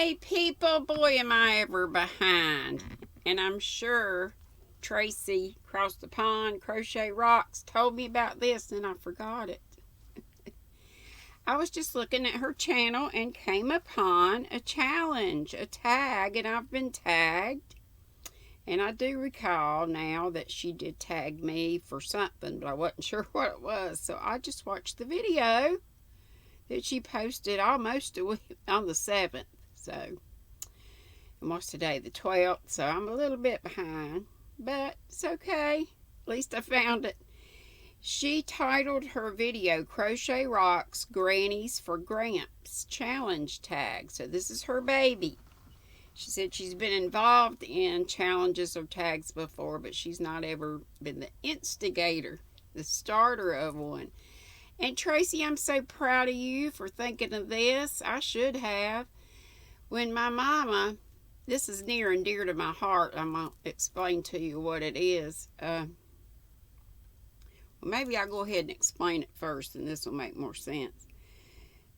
Hey people, boy am I ever behind. And I'm sure Tracy across the pond, Crochet Rocks, told me about this and I forgot it. I was just looking at her channel and came upon a challenge, a tag, and I've been tagged. And I do recall now that she did tag me for something, but I wasn't sure what it was. So I just watched the video that she posted almost a week on the 7th. So, and what's today, the 12th? So I'm a little bit behind, but it's okay. At least I found it. She titled her video Crochet Rocks Grannies for Gramps Challenge Tag. So this is her baby. She said she's been involved in challenges or tags before, but she's not ever been the instigator, the starter of one. And Tracy, I'm so proud of you for thinking of this. I should have. When my mama, this is near and dear to my heart. I'm going to explain to you what it is. Well, maybe I'll go ahead and explain it first, and this will make more sense.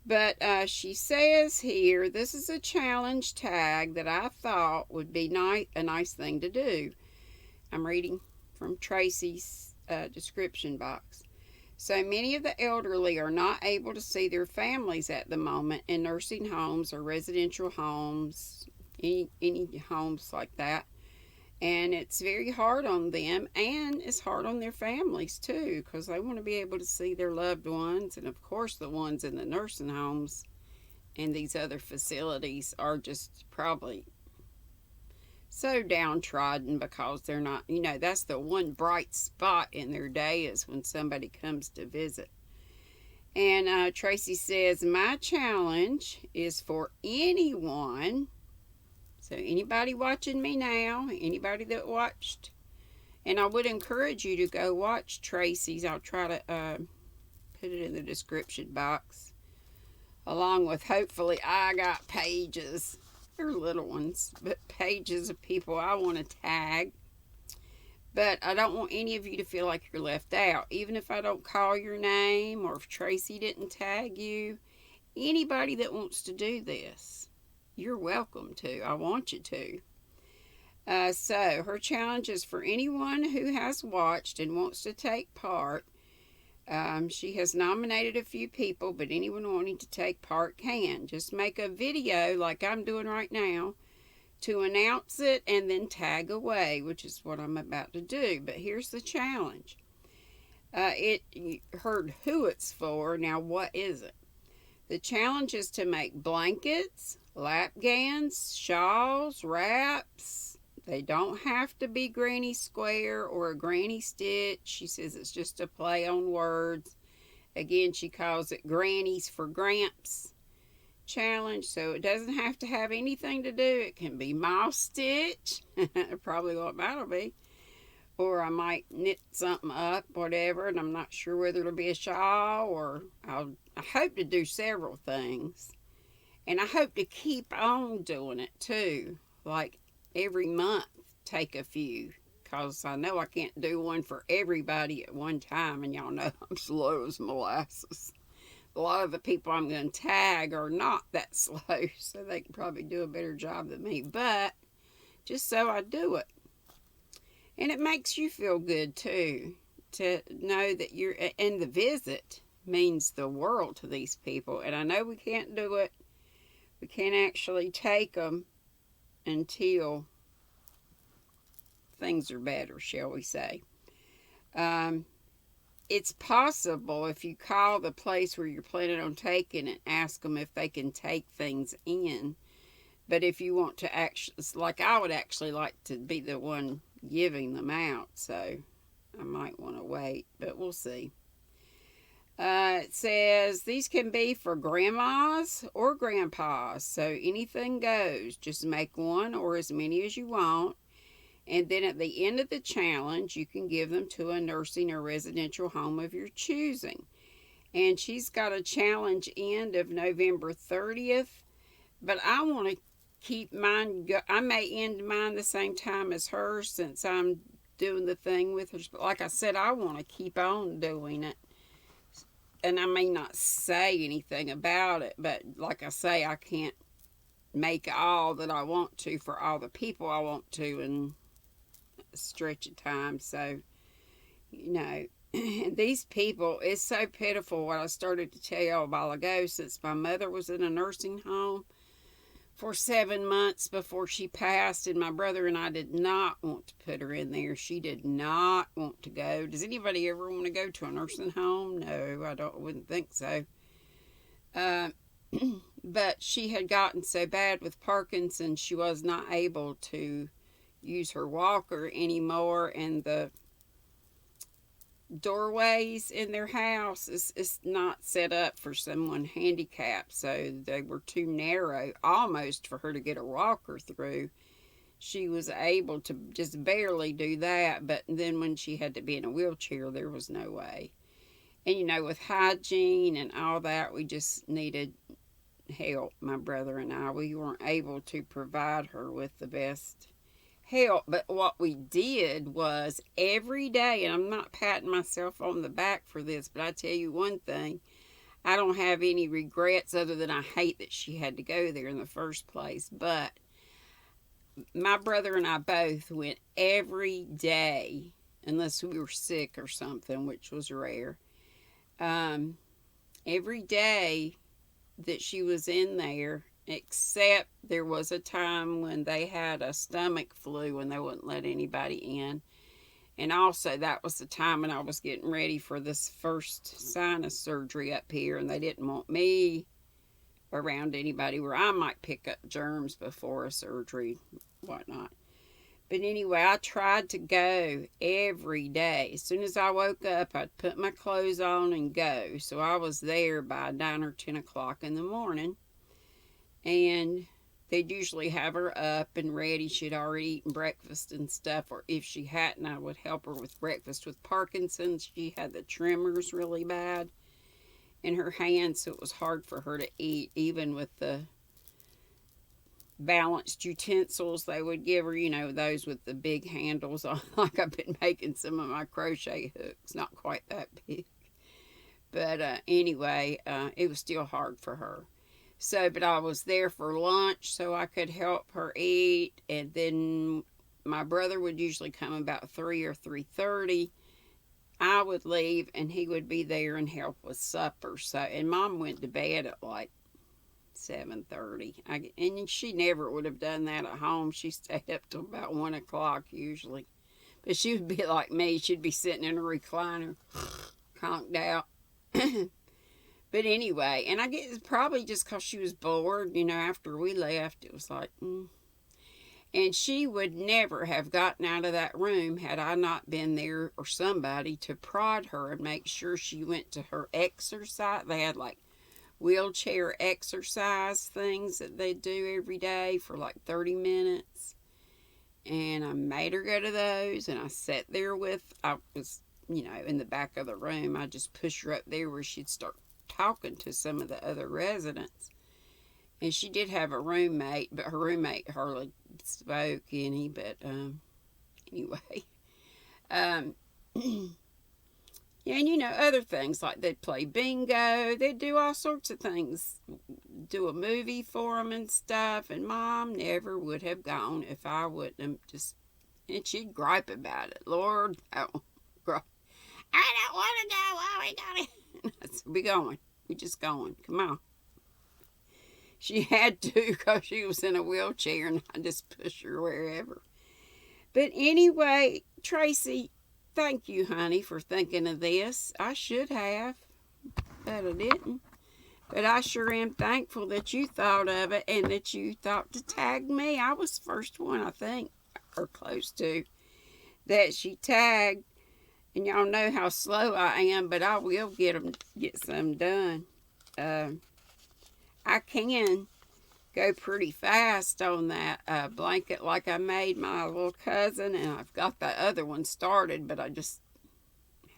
But she says here, this is a challenge tag that I thought would be a nice thing to do. I'm reading from Tracy's description box. So many of the elderly are not able to see their families at the moment in nursing homes or residential homes, any homes like that. And it's very hard on them, and it's hard on their families too, because they want to be able to see their loved ones. And of course the ones in the nursing homes and these other facilities are just probably so downtrodden because they're not, that's the one bright spot in their day is when somebody comes to visit. And Tracy says, my challenge is for anyone. So anybody watching me now, anybody that watched, and I would encourage you to go watch Tracy's. I'll try to put it in the description box, along with hopefully I got pages. They're little ones, but pages of people I want to tag. But I don't want any of you to feel like you're left out. Even if I don't call your name or if Tracy didn't tag you, anybody that wants to do this, you're welcome to. I want you to. So her challenge is for anyone who has watched and wants to take part. She has nominated a few people, but anyone wanting to take part can. Just make a video like I'm doing right now to announce it and then tag away, which is what I'm about to do. But here's the challenge. You heard who it's for. Now, what is it? The challenge is to make blankets, lap gowns, shawls, wraps. They don't have to be granny square or a granny stitch. She says it's just a play on words. Again, she calls it Grannies for Gramps challenge. So it doesn't have to have anything to do. It can be mouse stitch. Probably what that'll be. Or I might knit something up, whatever. And I'm not sure whether it'll be a shawl or I hope to do several things. And I hope to keep on doing it too. Like every month, take a few, because I know I can't do one for everybody at one time, and y'all know I'm slow as molasses. A lot of the people I'm going to tag are not that slow, so they can probably do a better job than me, but just so I do it. And it makes you feel good too, to know that and the visit means the world to these people. And I know we can't do it, we can't actually take them until things are better, shall we say. It's possible if you call the place where you're planning on taking it, ask them if they can take things in. But if you want to actually, it's like I would actually like to be the one giving them out, so I might want to wait, but we'll see. It says these can be for grandmas or grandpas, so anything goes. Just make one or as many as you want, and then at the end of the challenge you can give them to a nursing or residential home of your choosing. And she's got a challenge end of November 30th, but I want to keep mine I may end mine the same time as hers since I'm doing the thing with her. But like I said, I want to keep on doing it. And I may not say anything about it, but like I say, I can't make all that I want to for all the people I want to in a stretch of time. So, you know, these people, it's so pitiful what I started to tell you a while ago. Since my mother was in a nursing home for 7 months before she passed, and my brother and I did not want to put her in there. She did not want to go. Does anybody ever want to go to a nursing home? No, I wouldn't think so. Uh, but she had gotten so bad with Parkinson's, she was not able to use her walker anymore, and the doorways in their house is not set up for someone handicapped, so they were too narrow almost for her to get a walker through. She was able to just barely do that, but then when she had to be in a wheelchair, there was no way. And you know, with hygiene and all that, we just needed help. My brother and I, we weren't able to provide her with the best help. But what we did was every day, and I'm not patting myself on the back for this, but I tell you one thing, I don't have any regrets other than I hate that she had to go there in the first place. But my brother and I both went every day, unless we were sick or something, which was rare. Every day that she was in there, except there was a time when they had a stomach flu and they wouldn't let anybody in. And also that was the time when I was getting ready for this first sinus surgery up here, and they didn't want me around anybody where I might pick up germs before a surgery, whatnot. But anyway, I tried to go every day. As soon as I woke up, I'd put my clothes on and go. So I was there by 9 or 10 o'clock in the morning. And they'd usually have her up and ready. She'd already eaten breakfast and stuff. Or if she hadn't, I would help her with breakfast. With Parkinson's, she had the tremors really bad in her hands, so it was hard for her to eat, even with the balanced utensils they would give her, you know, those with the big handles on. Like I've been making some of my crochet hooks, not quite that big. But anyway, it was still hard for her. So, but I was there for lunch so I could help her eat, and then my brother would usually come about 3 or 3:30. I would leave and he would be there and help with supper. So, and Mom went to bed at like 7:30. And she never would have done that at home. She stayed up till about 1 o'clock usually. But she would be like me. She'd be sitting in a recliner, conked out. But anyway, and I guess it's probably just because she was bored, you know, after we left. It was like, And she would never have gotten out of that room had I not been there or somebody to prod her and make sure she went to her exercise. They had like wheelchair exercise things that they do every day for like 30 minutes. And I made her go to those, and I sat there I was, you know, in the back of the room. I just pushed her up there where she'd start talking to some of the other residents. And she did have a roommate, but her roommate hardly spoke any, but anyway. Yeah, and you know, other things like they'd play bingo, they'd do all sorts of things, do a movie for them and stuff, and Mom never would have gone if I wouldn't have just, and she'd gripe about it. Lord, oh, I don't want to go, why we gotta, I said, we going, we just going, come on. She had to because she was in a wheelchair, and I just pushed her wherever. But anyway, Tracy, thank you, honey, for thinking of this. I should have, but I didn't. But I sure am thankful that you thought of it and that you thought to tag me. I was the first one, I think, or close to, that she tagged. And y'all know how slow I am, but I will get some done. I can go pretty fast on that blanket like I made my little cousin, and I've got the other one started, but I just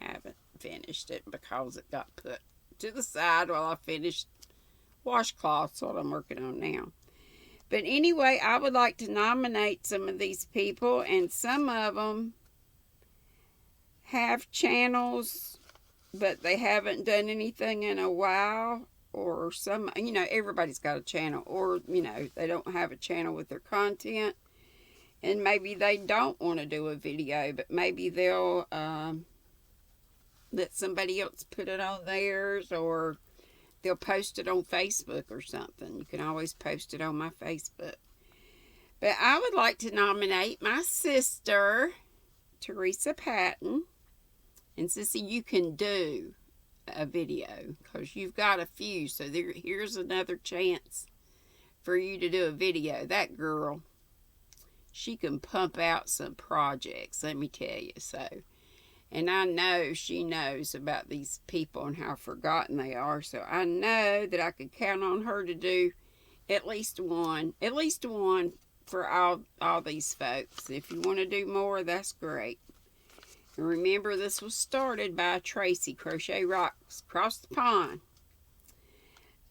haven't finished it because it got put to the side while I finished washcloths, what I'm working on now. But anyway, I would like to nominate some of these people, and some of them have channels, but they haven't done anything in a while. or some, you know, everybody's got a channel, or, you know, they don't have a channel with their content, and maybe they don't want to do a video, but maybe they'll let somebody else put it on theirs, or they'll post it on Facebook or something. You can always post it on my Facebook. But I would like to nominate my sister, Teresa Patton. And Sissy, you can do a video because you've got a few. So here's another chance for you to do a video. That girl, she can pump out some projects, let me tell you. So, and I know she knows about these people and how forgotten they are. So I know that I could count on her to do at least one for all these folks. If you want to do more, that's great. And remember, this was started by Tracy, Crochet Rocks, across the pond.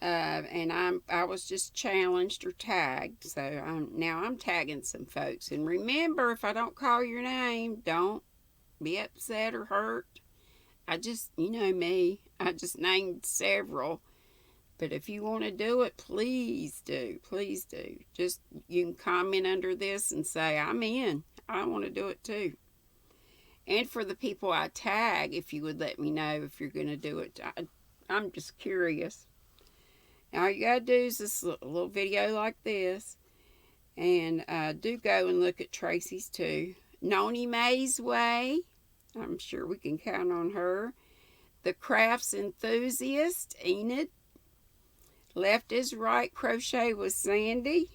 And I was just challenged or tagged, so now I'm tagging some folks. And remember, if I don't call your name, don't be upset or hurt. I just, you know me, I just named several. But if you want to do it, please do. Please do. Just, you can comment under this and say, I'm in. I want to do it too. And for the people I tag, if you would let me know if you're going to do it. I'm just curious. All you got to do is this little video like this. And do go and look at Tracy's too. Noni Mae's Way. I'm sure we can count on her. The Crafts Enthusiast, Enid. Left is Right Crochet with Sandy.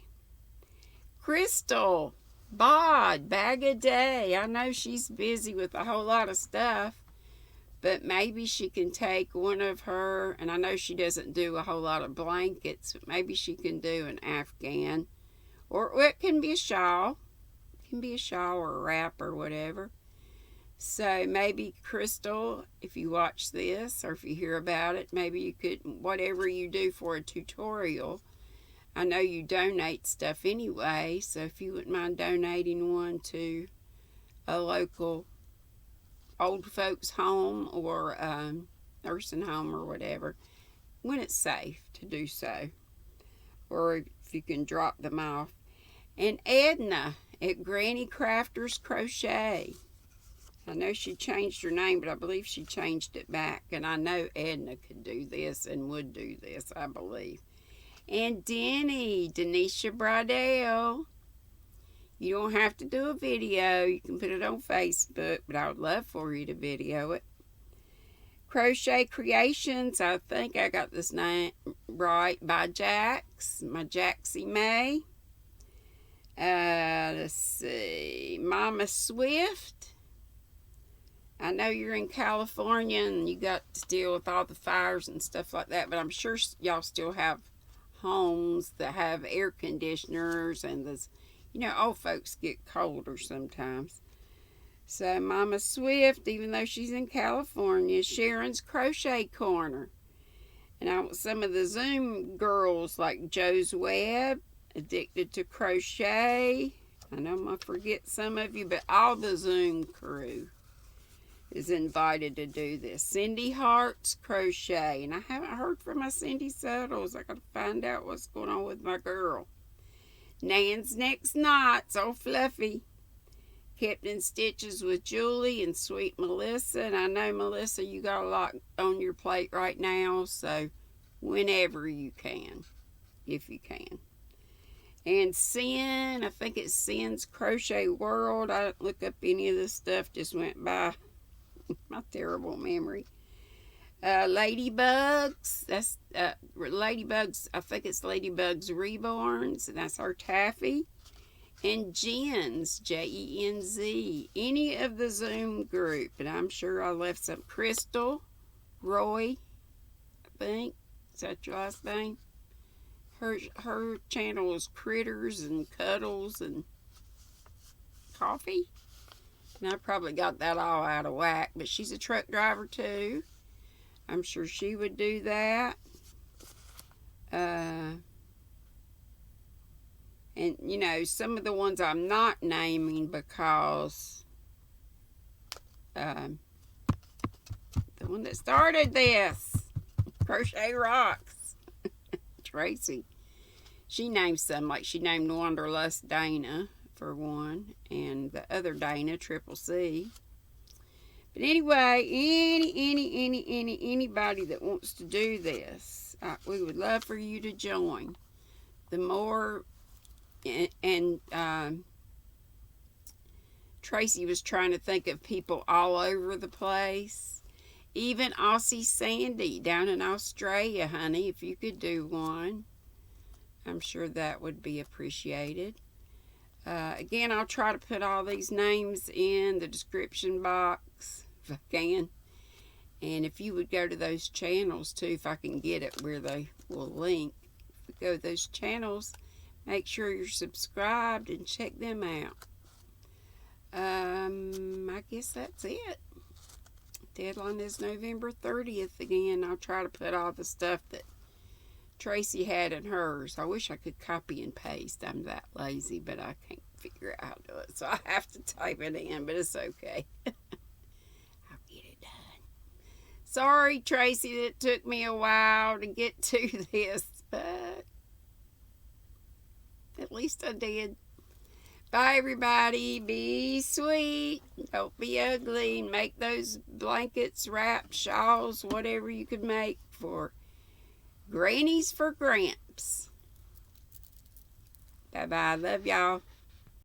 Crystal, Bod, Bag a Day. I know she's busy with a whole lot of stuff, but maybe she can take one of her, and I know she doesn't do a whole lot of blankets, but maybe she can do an Afghan, or it can be a shawl. It can be a shawl or a wrap or whatever. So maybe, Crystal, if you watch this or if you hear about it, maybe you could, whatever you do for a tutorial, I know you donate stuff anyway, so if you wouldn't mind donating one to a local old folks home or nursing home or whatever, when it's safe to do so, or if you can drop them off. And Edna at Granny Crafters Crochet. I know she changed her name, but I believe she changed it back. And I know Edna could do this and would do this, I believe. And Denny, Denisha Briddell. You don't have to do a video. You can put it on Facebook, but I would love for you to video it. Crochet Creations, I think I got this name right, by Jax, my Jaxie May. Let's see, Mama Swift. I know you're in California and you got to deal with all the fires and stuff like that, but I'm sure y'all still have homes that have air conditioners, and this, you know, old folks get colder sometimes. So Mama Swift, even though she's in California, Sharon's Crochet Corner. And I want some of the Zoom girls like Joe's Web, Addicted to Crochet. I know I'm going to forget some of you, but all the Zoom crew is invited to do this. Cindy Hart's Crochet. And I haven't heard from my Cindy Settles. I got to find out what's going on with my girl. Nan's Next Knots, old Fluffy. Kept in Stitches with Julie and Sweet Melissa. And I know, Melissa, you got a lot on your plate right now, so whenever you can, if you can. And Sin, I think it's Sin's Crochet World. I didn't look up any of this stuff, just went by my terrible memory. Ladybugs, that's Ladybugs, I think it's Ladybugs Reborns, and that's her Taffy. And Jen's, Jenz, any of the Zoom group, and I'm sure I left some. Crystal, Roy, I think, is that your last name? Her channel is Critters and Cuddles and Coffee. And I probably got that all out of whack, but she's a truck driver too. I'm sure she would do that. And, you know, some of the ones I'm not naming because the one that started this, Crochet Rocks. Tracy, she named some, like she named Wanderlust Dana for one, and the other Dana, Triple C. But anyway, anybody that wants to do this, we would love for you to join. The more, and Tracy was trying to think of people all over the place. Even Aussie Sandy down in Australia, honey, if you could do one, I'm sure that would be appreciated. Again, I'll try to put all these names in the description box if I can. And if you would go to those channels too, if I can get it where they will link. If you go to those channels, make sure you're subscribed and check them out. I guess that's it. Deadline is November 30th again. I'll try to put all the stuff that Tracy had in hers. I wish I could copy and paste. I'm that lazy, but I can't figure out how to do it. So I have to type it in, but it's okay. I'll get it done. Sorry, Tracy, that it took me a while to get to this, but at least I did. Bye, everybody. Be sweet. Don't be ugly. Make those blankets, wraps, shawls, whatever you could make for Grannies for Gramps. Bye-bye. Love y'all.